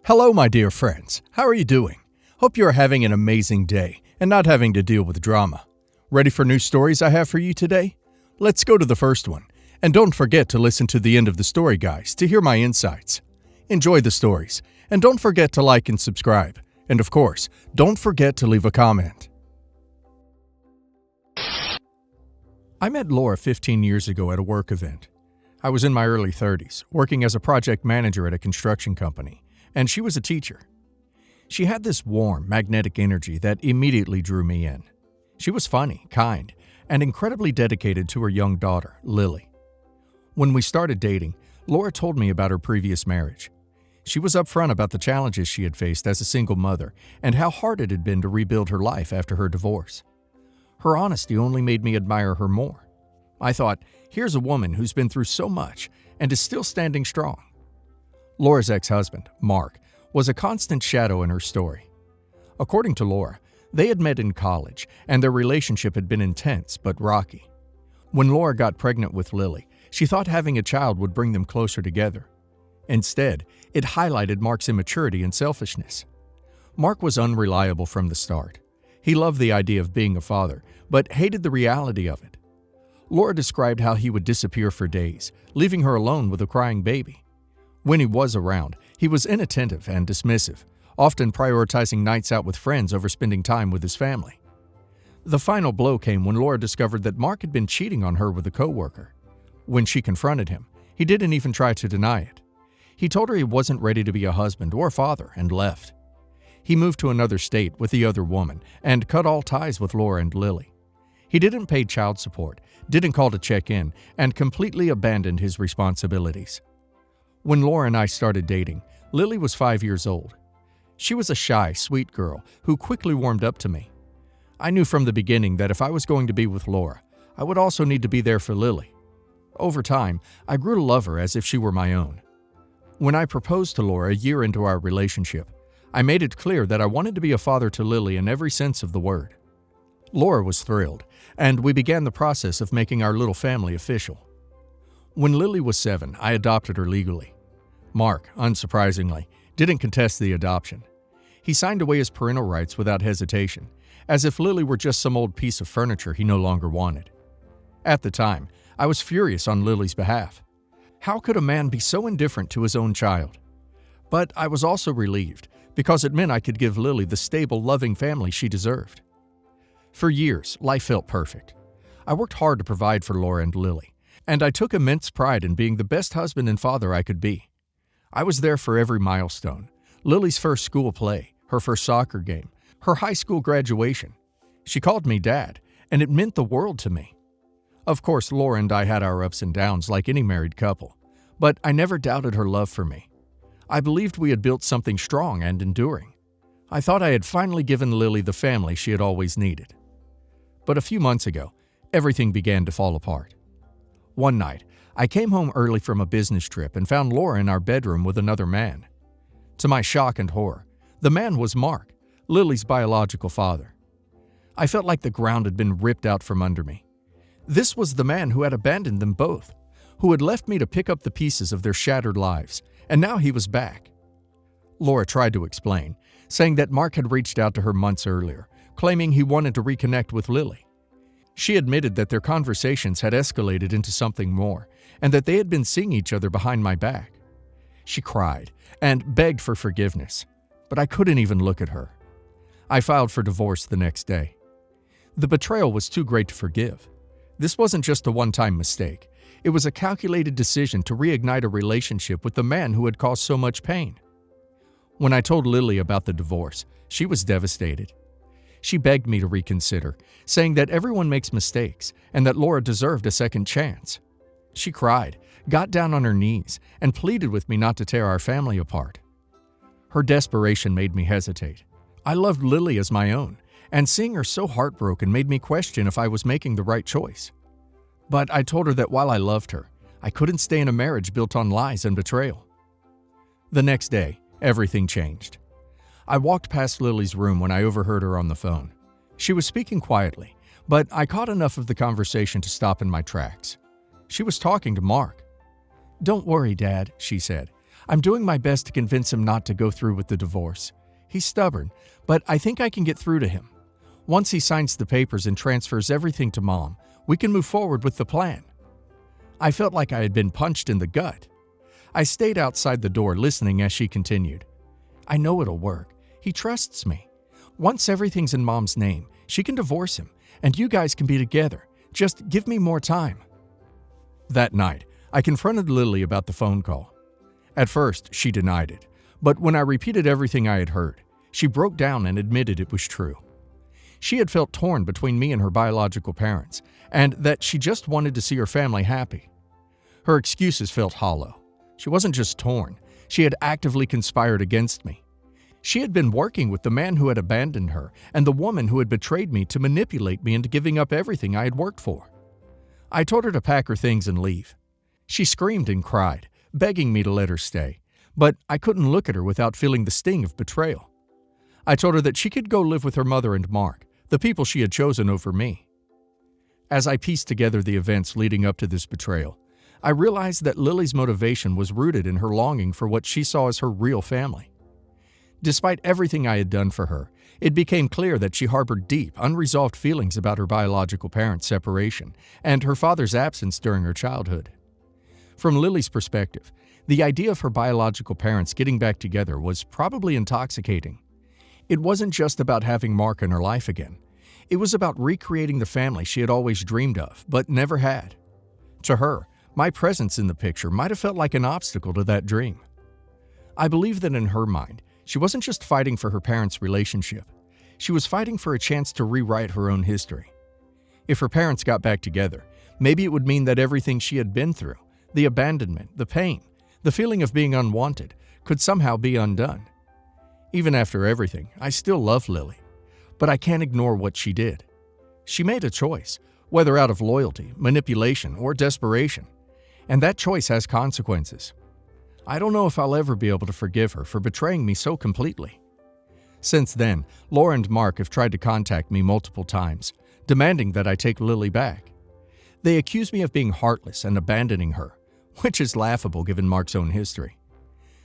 Hello, my dear friends. How are you doing? Hope you are having an amazing day and not having to deal with drama. Ready for new stories I have for you today? Let's go to the first one. And don't forget to listen to the end of the story, guys, to hear my insights. Enjoy the stories, and don't forget to like and subscribe. And of course, don't forget to leave a comment. I met Laura 15 years ago at a work event. I was in my early 30s, working as a project manager at a construction company, and she was a teacher. She had this warm, magnetic energy that immediately drew me in. She was funny, kind, and incredibly dedicated to her young daughter, Lily. When we started dating, Laura told me about her previous marriage. She was upfront about the challenges she had faced as a single mother and how hard it had been to rebuild her life after her divorce. Her honesty only made me admire her more. I thought, here's a woman who's been through so much and is still standing strong. Laura's ex-husband, Mark, was a constant shadow in her story. According to Laura, they had met in college, and their relationship had been intense but rocky. When Laura got pregnant with Lily, she thought having a child would bring them closer together. Instead, it highlighted Mark's immaturity and selfishness. Mark was unreliable from the start. He loved the idea of being a father, but hated the reality of it. Laura described how he would disappear for days, leaving her alone with a crying baby. When he was around, he was inattentive and dismissive, often prioritizing nights out with friends over spending time with his family. The final blow came when Laura discovered that Mark had been cheating on her with a coworker. When she confronted him, he didn't even try to deny it. He told her he wasn't ready to be a husband or father and left. He moved to another state with the other woman and cut all ties with Laura and Lily. He didn't pay child support, didn't call to check in, and completely abandoned his responsibilities. When Laura and I started dating, Lily was 5 years old. She was a shy, sweet girl who quickly warmed up to me. I knew from the beginning that if I was going to be with Laura, I would also need to be there for Lily. Over time, I grew to love her as if she were my own. When I proposed to Laura a year into our relationship, I made it clear that I wanted to be a father to Lily in every sense of the word. Laura was thrilled, and we began the process of making our little family official. When Lily was 7, I adopted her legally. Mark, unsurprisingly, didn't contest the adoption. He signed away his parental rights without hesitation, as if Lily were just some old piece of furniture he no longer wanted. At the time, I was furious on Lily's behalf. How could a man be so indifferent to his own child? But I was also relieved, because it meant I could give Lily the stable, loving family she deserved. For years, life felt perfect. I worked hard to provide for Laura and Lily, and I took immense pride in being the best husband and father I could be. I was there for every milestone: Lily's first school play, her first soccer game, her high school graduation. She called me Dad, and it meant the world to me. Of course, Laura and I had our ups and downs like any married couple, but I never doubted her love for me. I believed we had built something strong and enduring. I thought I had finally given Lily the family she had always needed. But a few months ago, everything began to fall apart. One night, I came home early from a business trip and found Laura in our bedroom with another man. To my shock and horror, the man was Mark, Lily's biological father. I felt like the ground had been ripped out from under me. This was the man who had abandoned them both, who had left me to pick up the pieces of their shattered lives, and now he was back. Laura tried to explain, saying that Mark had reached out to her months earlier, claiming he wanted to reconnect with Lily. She admitted that their conversations had escalated into something more, and that they had been seeing each other behind my back. She cried and begged for forgiveness, but I couldn't even look at her. I filed for divorce the next day. The betrayal was too great to forgive. This wasn't just a one-time mistake. It was a calculated decision to reignite a relationship with the man who had caused so much pain. When I told Lily about the divorce, she was devastated. She begged me to reconsider, saying that everyone makes mistakes and that Laura deserved a second chance. She cried, got down on her knees, and pleaded with me not to tear our family apart. Her desperation made me hesitate. I loved Lily as my own, and seeing her so heartbroken made me question if I was making the right choice. But I told her that while I loved her, I couldn't stay in a marriage built on lies and betrayal. The next day, everything changed. I walked past Lily's room when I overheard her on the phone. She was speaking quietly, but I caught enough of the conversation to stop in my tracks. She was talking to Mark. "Don't worry, Dad," she said. I'm doing my best to convince him not to go through with the divorce. He's stubborn, but I think I can get through to him. Once he signs the papers and transfers everything to Mom, we can move forward with the plan." I felt like I had been punched in the gut. I stayed outside the door listening as she continued. "I know it'll work. He trusts me. Once everything's in Mom's name, she can divorce him, and you guys can be together. Just give me more time." That night, I confronted Lily about the phone call. At first, she denied it, but when I repeated everything I had heard, she broke down and admitted it was true. She had felt torn between me and her biological parents, and that she just wanted to see her family happy. Her excuses felt hollow. She wasn't just torn, she had actively conspired against me. She had been working with the man who had abandoned her and the woman who had betrayed me to manipulate me into giving up everything I had worked for. I told her to pack her things and leave. She screamed and cried, begging me to let her stay, but I couldn't look at her without feeling the sting of betrayal. I told her that she could go live with her mother and Mark, the people she had chosen over me. As I pieced together the events leading up to this betrayal, I realized that Lily's motivation was rooted in her longing for what she saw as her real family. Despite everything I had done for her, it became clear that she harbored deep, unresolved feelings about her biological parents' separation and her father's absence during her childhood. From Lily's perspective, the idea of her biological parents getting back together was probably intoxicating. It wasn't just about having Mark in her life again. It was about recreating the family she had always dreamed of, but never had. To her, my presence in the picture might have felt like an obstacle to that dream. I believe that in her mind, she wasn't just fighting for her parents' relationship. She was fighting for a chance to rewrite her own history. If her parents got back together, maybe it would mean that everything she had been through, the abandonment, the pain, the feeling of being unwanted, could somehow be undone. Even after everything, I still love Lily, but I can't ignore what she did. She made a choice, whether out of loyalty, manipulation, or desperation, and that choice has consequences. I don't know if I'll ever be able to forgive her for betraying me so completely. Since then, Laura and Mark have tried to contact me multiple times, demanding that I take Lily back. They accuse me of being heartless and abandoning her, which is laughable given Mark's own history.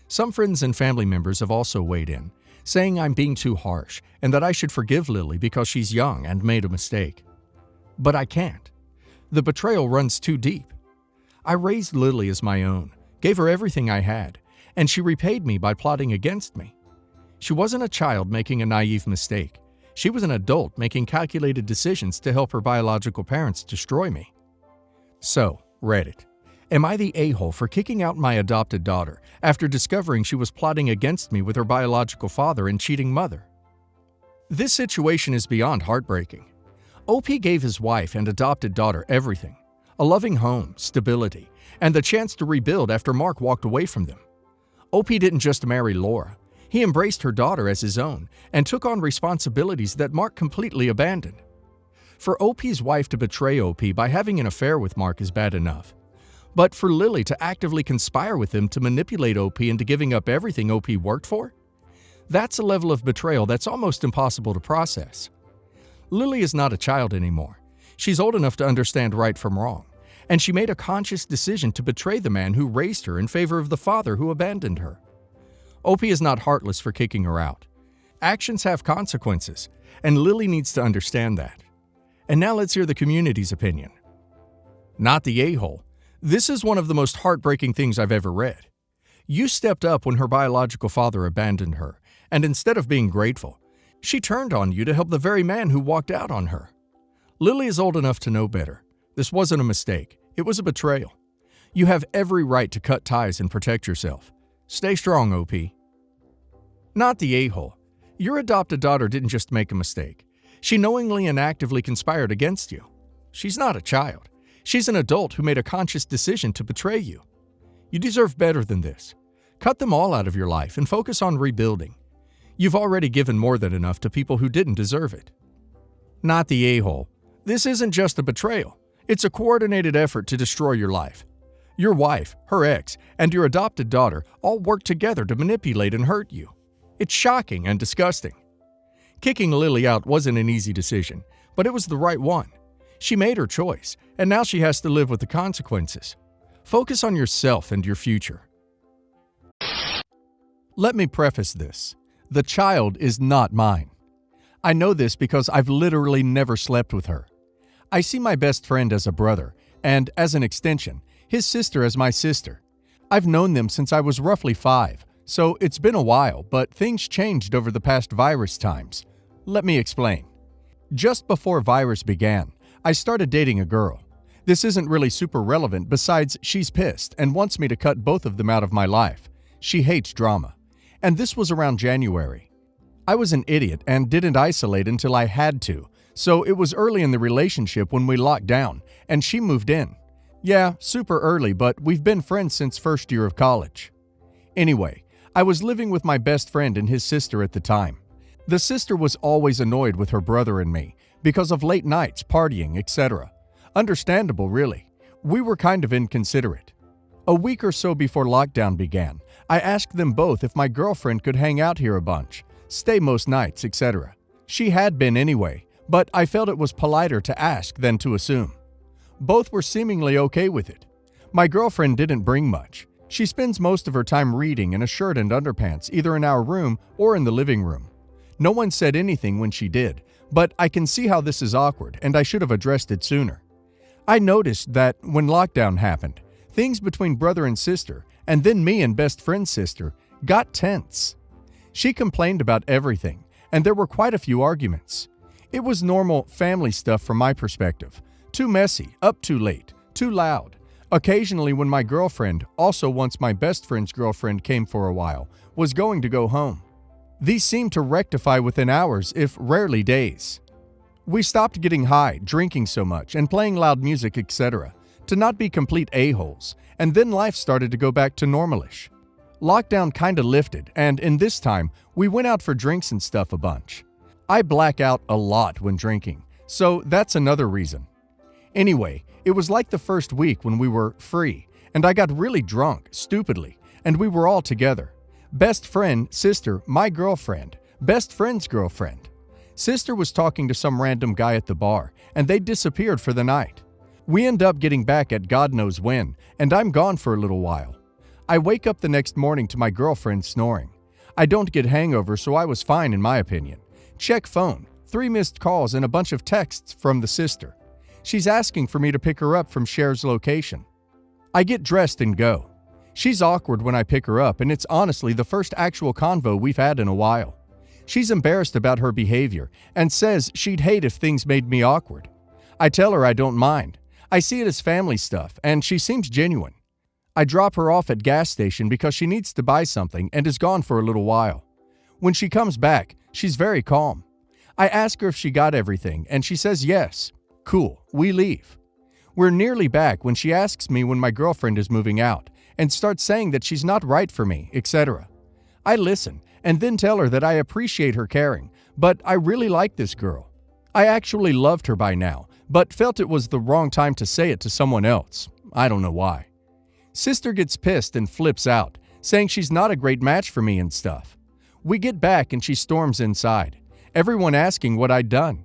Some friends and family members have also weighed in, saying I'm being too harsh and that I should forgive Lily because she's young and made a mistake. But I can't. The betrayal runs too deep. I raised Lily as my own, gave her everything I had, and she repaid me by plotting against me. She wasn't a child making a naive mistake. She was an adult making calculated decisions to help her biological parents destroy me. So, Reddit, am I the a-hole for kicking out my adopted daughter after discovering she was plotting against me with her biological father and cheating mother? This situation is beyond heartbreaking. Opie gave his wife and adopted daughter everything: a loving home, stability, and the chance to rebuild after Mark walked away from them. Opie didn't just marry Laura. He embraced her daughter as his own and took on responsibilities that Mark completely abandoned. For Opie's wife to betray Opie by having an affair with Mark is bad enough. But for Lily to actively conspire with him to manipulate Opie into giving up everything Opie worked for? That's a level of betrayal that's almost impossible to process. Lily is not a child anymore. She's old enough to understand right from wrong, and she made a conscious decision to betray the man who raised her in favor of the father who abandoned her. Opie is not heartless for kicking her out. Actions have consequences, and Lily needs to understand that. And now let's hear the community's opinion. Not the a-hole. This is one of the most heartbreaking things I've ever read. You stepped up when her biological father abandoned her, and instead of being grateful, she turned on you to help the very man who walked out on her. Lily is old enough to know better. This wasn't a mistake. It was a betrayal. You have every right to cut ties and protect yourself. Stay strong, Opie. Not the a-hole. Your adopted daughter didn't just make a mistake. She knowingly and actively conspired against you. She's not a child. She's an adult who made a conscious decision to betray you. You deserve better than this. Cut them all out of your life and focus on rebuilding. You've already given more than enough to people who didn't deserve it. Not the a-hole. This isn't just a betrayal. It's a coordinated effort to destroy your life. Your wife, her ex, and your adopted daughter all worked together to manipulate and hurt you. It's shocking and disgusting. Kicking Lily out wasn't an easy decision, but it was the right one. She made her choice, and now she has to live with the consequences. Focus on yourself and your future. Let me preface this. The child is not mine. I know this because I've literally never slept with her. I see my best friend as a brother, and as an extension, his sister as my sister. I've known them since I was roughly 5, so it's been a while, but things changed over the past virus times. Let me explain. Just before virus began, I started dating a girl. This isn't really super relevant, besides she's pissed and wants me to cut both of them out of my life. She hates drama. And this was around January. I was an idiot and didn't isolate until I had to, so it was early in the relationship when we locked down, and she moved in. Yeah, super early, but we've been friends since first year of college. Anyway, I was living with my best friend and his sister at the time. The sister was always annoyed with her brother and me because of late nights, partying, etc. Understandable, really. We were kind of inconsiderate. A week or so before lockdown began, I asked them both if my girlfriend could hang out here a bunch, stay most nights, etc. She had been anyway, but I felt it was politer to ask than to assume. Both were seemingly okay with it. My girlfriend didn't bring much. She spends most of her time reading in a shirt and underpants, either in our room or in the living room. No one said anything when she did, but I can see how this is awkward, and I should have addressed it sooner. I noticed that when lockdown happened, things between brother and sister, and then me and best friend's sister, got tense. She complained about everything, and there were quite a few arguments. It was normal family stuff from my perspective. Too messy, up too late, too loud. Occasionally when my girlfriend, also once my best friend's girlfriend came for a while, was going to go home. These seemed to rectify within hours, if rarely days. We stopped getting high, drinking so much, and playing loud music, etc., to not be complete a-holes, and then life started to go back to normalish. Lockdown kinda lifted, and in this time, we went out for drinks and stuff a bunch. I black out a lot when drinking, so that's another reason. Anyway, it was like the first week when we were free, and I got really drunk, stupidly, and we were all together. Best friend, sister, my girlfriend, best friend's girlfriend. Sister was talking to some random guy at the bar, and they disappeared for the night. We end up getting back at God knows when, and I'm gone for a little while. I wake up the next morning to my girlfriend snoring. I don't get hangover, so I was fine in my opinion. Check phone, 3 missed calls and a bunch of texts from the sister. She's asking for me to pick her up from Cher's location. I get dressed and go. She's awkward when I pick her up, and it's honestly the first actual convo we've had in a while. She's embarrassed about her behavior and says she'd hate if things made me awkward. I tell her I don't mind. I see it as family stuff, and she seems genuine. I drop her off at gas station because she needs to buy something and is gone for a little while. When she comes back, she's very calm. I ask her if she got everything, and she says yes. Cool, we leave. We're nearly back when she asks me when my girlfriend is moving out and starts saying that she's not right for me, etc. I listen and then tell her that I appreciate her caring, but I really like this girl. I actually loved her by now, but felt it was the wrong time to say it to someone else. I don't know why. Sister gets pissed and flips out, saying she's not a great match for me and stuff. We get back and she storms inside, everyone asking what I'd done.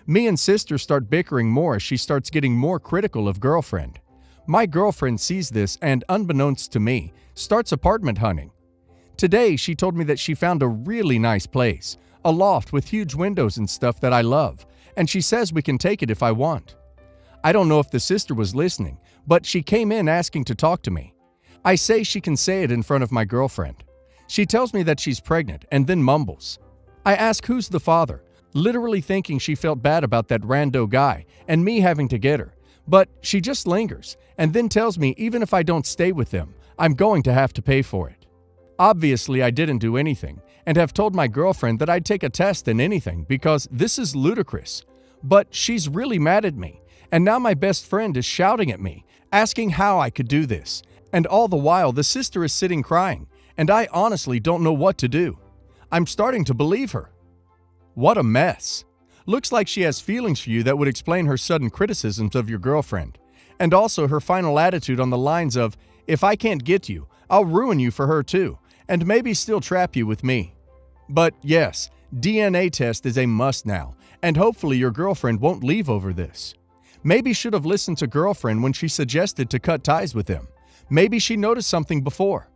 Me and sister start bickering more as she starts getting more critical of girlfriend. My girlfriend sees this and, unbeknownst to me, starts apartment hunting. Today, she told me that she found a really nice place, a loft with huge windows and stuff that I love, and she says we can take it if I want. I don't know if the sister was listening, but she came in asking to talk to me. I say she can say it in front of my girlfriend. She tells me that she's pregnant and then mumbles. I ask who's the father, literally thinking she felt bad about that rando guy and me having to get her, but she just lingers and then tells me even if I don't stay with them, I'm going to have to pay for it. Obviously, I didn't do anything and have told my girlfriend that I'd take a test in anything because this is ludicrous. But she's really mad at me, and now my best friend is shouting at me, asking how I could do this, and all the while the sister is sitting crying, and I honestly don't know what to do. I'm starting to believe her. What a mess. Looks like she has feelings for you that would explain her sudden criticisms of your girlfriend, and also her final attitude on the lines of, if I can't get you, I'll ruin you for her too, and maybe still trap you with me. But yes, DNA test is a must now, and hopefully your girlfriend won't leave over this. Maybe should have listened to girlfriend when she suggested to cut ties with him. Maybe she noticed something before.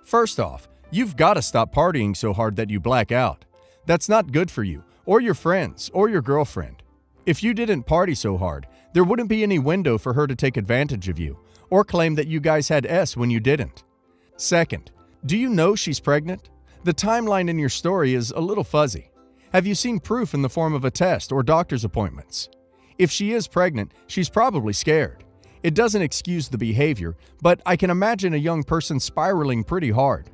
First off, you've got to stop partying so hard that you black out. That's not good for you, or your friends, or your girlfriend. If you didn't party so hard, there wouldn't be any window for her to take advantage of you, or claim that you guys had S when you didn't. Second, do you know she's pregnant? The timeline in your story is a little fuzzy. Have you seen proof in the form of a test or doctor's appointments? If she is pregnant, she's probably scared. It doesn't excuse the behavior, but I can imagine a young person spiraling pretty hard.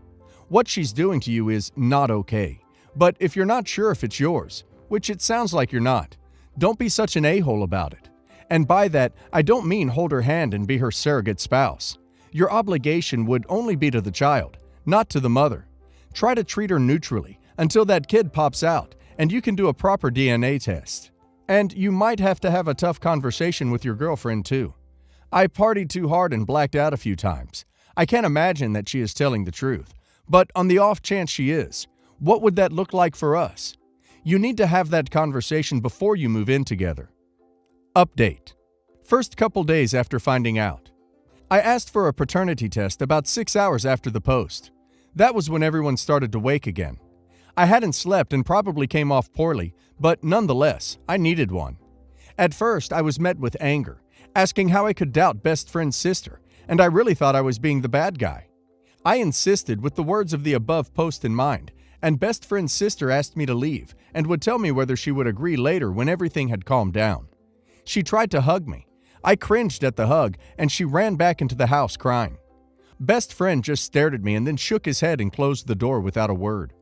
What she's doing to you is not okay. But if you're not sure if it's yours, which it sounds like you're not, don't be such an a-hole about it. And by that, I don't mean hold her hand and be her surrogate spouse. Your obligation would only be to the child, not to the mother. Try to treat her neutrally until that kid pops out and you can do a proper DNA test. And you might have to have a tough conversation with your girlfriend too. I partied too hard and blacked out a few times. I can't imagine that she is telling the truth. But on the off chance she is, what would that look like for us? You need to have that conversation before you move in together. Update. First couple days after finding out. I asked for a paternity test about 6 hours after the post. That was when everyone started to wake again. I hadn't slept and probably came off poorly, but nonetheless, I needed one. At first, I was met with anger, asking how I could doubt best friend's sister, and I really thought I was being the bad guy. I insisted with the words of the above post in mind, and best friend's sister asked me to leave and would tell me whether she would agree later when everything had calmed down. She tried to hug me. I cringed at the hug, and she ran back into the house crying. Best friend just stared at me and then shook his head and closed the door without a word.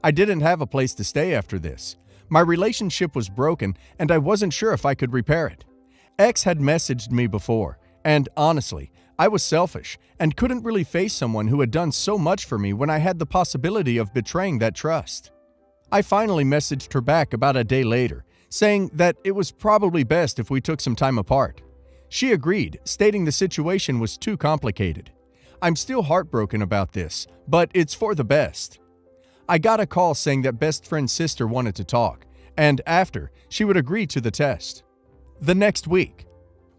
I didn't have a place to stay after this. My relationship was broken, and I wasn't sure if I could repair it. X had messaged me before, and honestly, I was selfish and couldn't really face someone who had done so much for me when I had the possibility of betraying that trust. I finally messaged her back about a day later, saying that it was probably best if we took some time apart. She agreed, stating the situation was too complicated. I'm still heartbroken about this, but it's for the best. I got a call saying that best friend's sister wanted to talk, and after, she would agree to the test. The next week.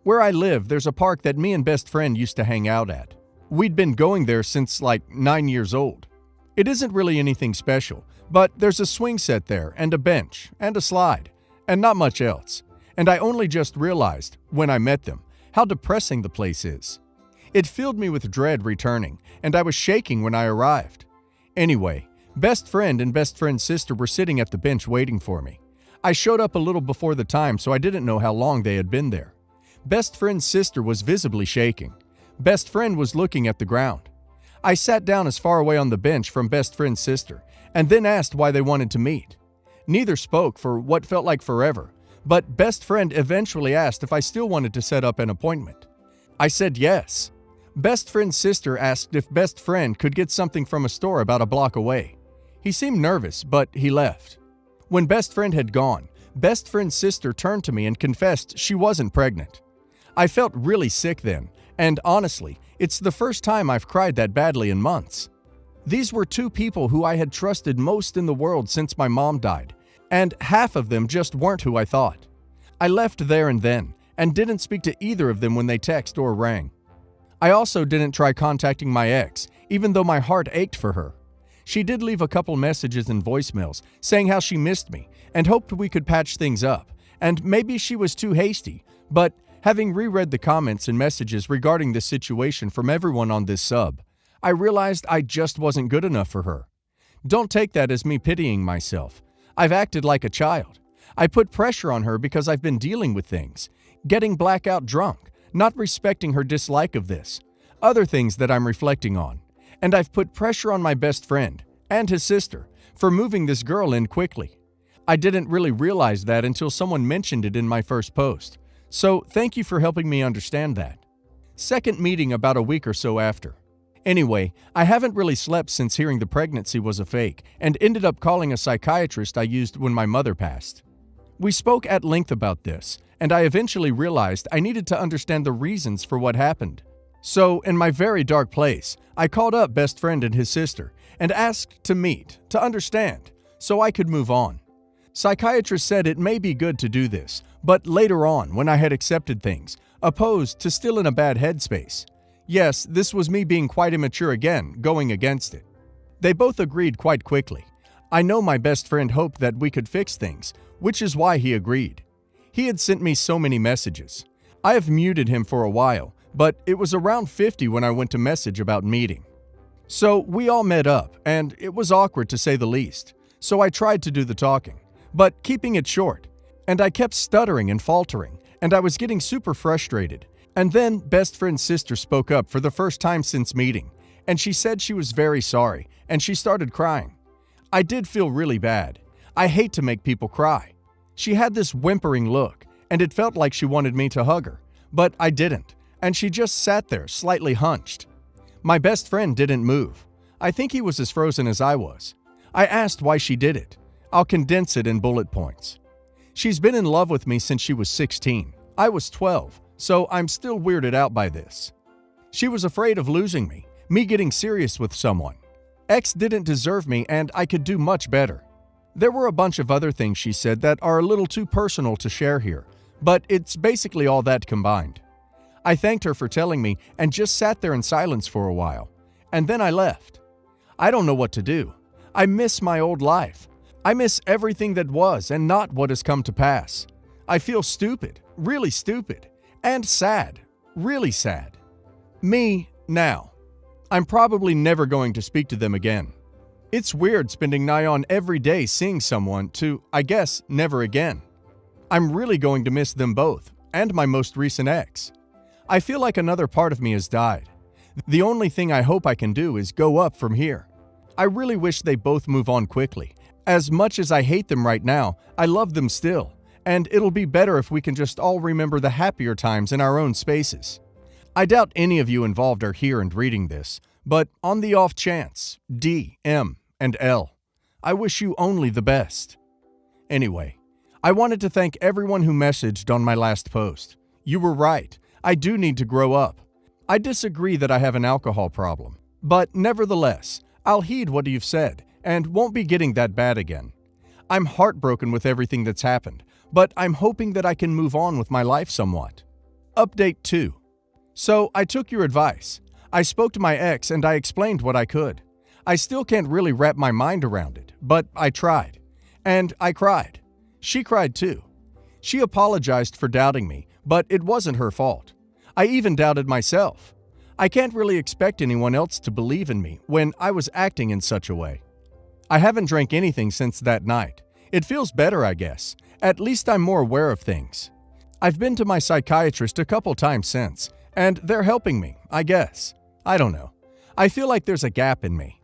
Where I live, there's a park that me and best friend used to hang out at. We'd been going there since like 9 years old. It isn't really anything special, but there's a swing set there and a bench and a slide, and not much else. And I only just realized, when I met them, how depressing the place is. It filled me with dread returning, and I was shaking when I arrived. Anyway, best friend and best friend's sister were sitting at the bench waiting for me. I showed up a little before the time, so I didn't know how long they had been there. Best friend's sister was visibly shaking. Best friend was looking at the ground. I sat down as far away on the bench from best friend's sister, and then asked why they wanted to meet. Neither spoke for what felt like forever, but best friend eventually asked if I still wanted to set up an appointment. I said yes. Best friend's sister asked if best friend could get something from a store about a block away. He seemed nervous, but he left. When best friend had gone, best friend's sister turned to me and confessed she wasn't pregnant. I felt really sick then, and honestly, it's the first time I've cried that badly in months. These were two people who I had trusted most in the world since my mom died, and half of them just weren't who I thought. I left there and then, and didn't speak to either of them when they texted or rang. I also didn't try contacting my ex, even though my heart ached for her. She did leave a couple messages and voicemails saying how she missed me and hoped we could patch things up, and maybe she was too hasty, but having reread the comments and messages regarding this situation from everyone on this sub, I realized I just wasn't good enough for her. Don't take that as me pitying myself. I've acted like a child. I put pressure on her because I've been dealing with things, getting blackout drunk, not respecting her dislike of this, other things that I'm reflecting on. And I've put pressure on my best friend and his sister for moving this girl in quickly. I didn't really realize that until someone mentioned it in my first post. So thank you for helping me understand that. Second meeting about a week or so after. Anyway, I haven't really slept since hearing the pregnancy was a fake and ended up calling a psychiatrist I used when my mother passed. We spoke at length about this, and I eventually realized I needed to understand the reasons for what happened. So, in my very dark place, I called up best friend and his sister and asked to meet, to understand, so I could move on. Psychiatrist said it may be good to do this, but later on, when I had accepted things, opposed to still in a bad headspace. Yes, this was me being quite immature again, going against it. They both agreed quite quickly. I know my best friend hoped that we could fix things, which is why he agreed. He had sent me so many messages. I have muted him for a while, but it was around 50 when I went to message about meeting. So we all met up, and it was awkward to say the least, so I tried to do the talking, but keeping it short. And I kept stuttering and faltering, and I was getting super frustrated. And then best friend's sister spoke up for the first time since meeting, and she said she was very sorry, and she started crying. I did feel really bad. I hate to make people cry. She had this whimpering look, and it felt like she wanted me to hug her, but I didn't, and she just sat there, slightly hunched. My best friend didn't move. I think he was as frozen as I was. I asked why she did it. I'll condense it in bullet points. She's been in love with me since she was 16. I was 12, so I'm still weirded out by this. She was afraid of losing me getting serious with someone. Ex didn't deserve me and I could do much better. There were a bunch of other things she said that are a little too personal to share here, but it's basically all that combined. I thanked her for telling me and just sat there in silence for a while, and then I left. I don't know what to do. I miss my old life. I miss everything that was and not what has come to pass. I feel stupid, really stupid, and sad, really sad. Me now. I'm probably never going to speak to them again. It's weird spending nigh on every day seeing someone to, I guess, never again. I'm really going to miss them both, and my most recent ex. I feel like another part of me has died. The only thing I hope I can do is go up from here. I really wish they both move on quickly. As much as I hate them right now, I love them still, and it'll be better if we can just all remember the happier times in our own spaces. I doubt any of you involved are here and reading this, but on the off chance, D, M, and L, I wish you only the best. Anyway, I wanted to thank everyone who messaged on my last post. You were right, I do need to grow up. I disagree that I have an alcohol problem, but nevertheless, I'll heed what you've said and won't be getting that bad again. I'm heartbroken with everything that's happened, but I'm hoping that I can move on with my life somewhat. Update 2. So I took your advice. I spoke to my ex and I explained what I could. I still can't really wrap my mind around it, but I tried. And I cried. She cried too. She apologized for doubting me, but it wasn't her fault. I even doubted myself. I can't really expect anyone else to believe in me when I was acting in such a way. I haven't drank anything since that night. It feels better, I guess. At least I'm more aware of things. I've been to my psychiatrist a couple times since, and they're helping me, I guess. I don't know. I feel like there's a gap in me.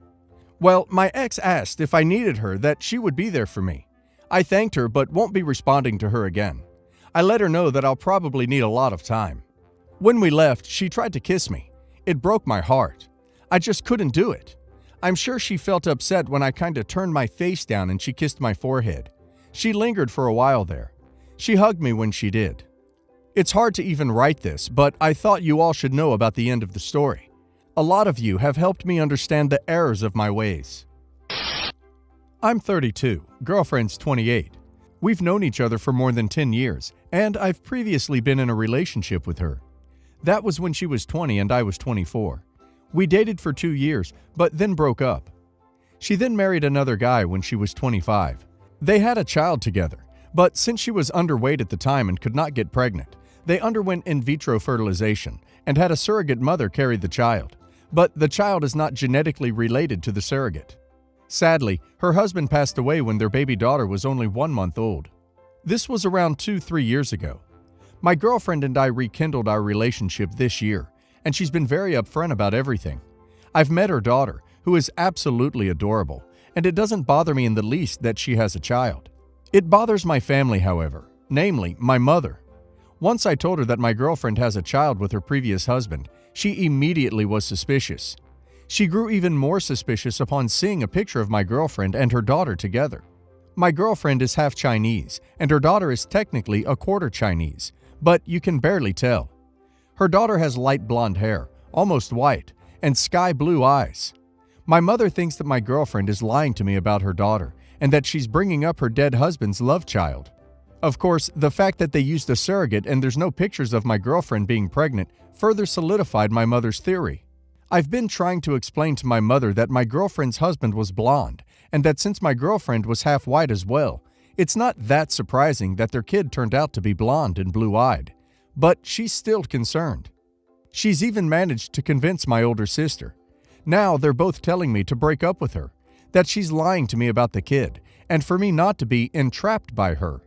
Well, my ex asked if I needed her that she would be there for me. I thanked her but won't be responding to her again. I let her know that I'll probably need a lot of time. When we left, she tried to kiss me. It broke my heart. I just couldn't do it. I'm sure she felt upset when I kinda turned my face down and she kissed my forehead. She lingered for a while there. She hugged me when she did. It's hard to even write this, but I thought you all should know about the end of the story. A lot of you have helped me understand the errors of my ways. I'm 32, girlfriend's 28. We've known each other for more than 10 years, and I've previously been in a relationship with her. That was when she was 20 and I was 24. We dated for 2 years, but then broke up. She then married another guy when she was 25. They had a child together, but since she was underweight at the time and could not get pregnant, they underwent in vitro fertilization and had a surrogate mother carry the child. But the child is not genetically related to the surrogate. Sadly, her husband passed away when their baby daughter was only 1 month old. This was around 2-3 years ago. My girlfriend and I rekindled our relationship this year, and she's been very upfront about everything. I've met her daughter, who is absolutely adorable, and it doesn't bother me in the least that she has a child. It bothers my family, however, namely, my mother. Once I told her that my girlfriend has a child with her previous husband, she immediately was suspicious. She grew even more suspicious upon seeing a picture of my girlfriend and her daughter together. My girlfriend is half Chinese, and her daughter is technically a quarter Chinese, but you can barely tell. Her daughter has light blonde hair, almost white, and sky blue eyes. My mother thinks that my girlfriend is lying to me about her daughter, and that she's bringing up her dead husband's love child. Of course, the fact that they used a surrogate and there's no pictures of my girlfriend being pregnant further solidified my mother's theory. I've been trying to explain to my mother that my girlfriend's husband was blonde, and that since my girlfriend was half white as well, it's not that surprising that their kid turned out to be blonde and blue-eyed. But she's still concerned. She's even managed to convince my older sister. Now they're both telling me to break up with her, that she's lying to me about the kid, and for me not to be entrapped by her.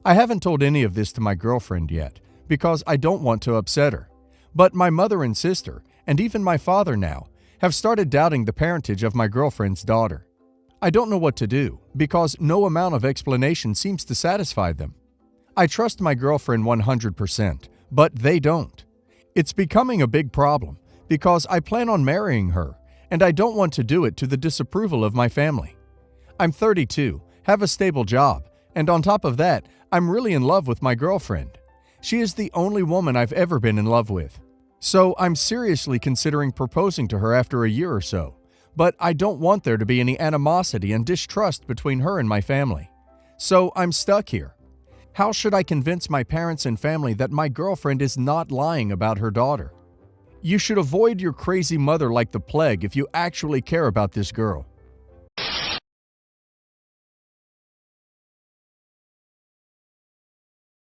I haven't told any of this to my girlfriend yet, because I don't want to upset her. But my mother and sister, and even my father now, have started doubting the parentage of my girlfriend's daughter. I don't know what to do, because no amount of explanation seems to satisfy them. I trust my girlfriend 100%, but they don't. It's becoming a big problem, because I plan on marrying her, and I don't want to do it to the disapproval of my family. I'm 32, have a stable job, and on top of that, I'm really in love with my girlfriend. She is the only woman I've ever been in love with. So I'm seriously considering proposing to her after a year or so, but I don't want there to be any animosity and distrust between her and my family. So I'm stuck here. How should I convince my parents and family that my girlfriend is not lying about her daughter? You should avoid your crazy mother like the plague if you actually care about this girl.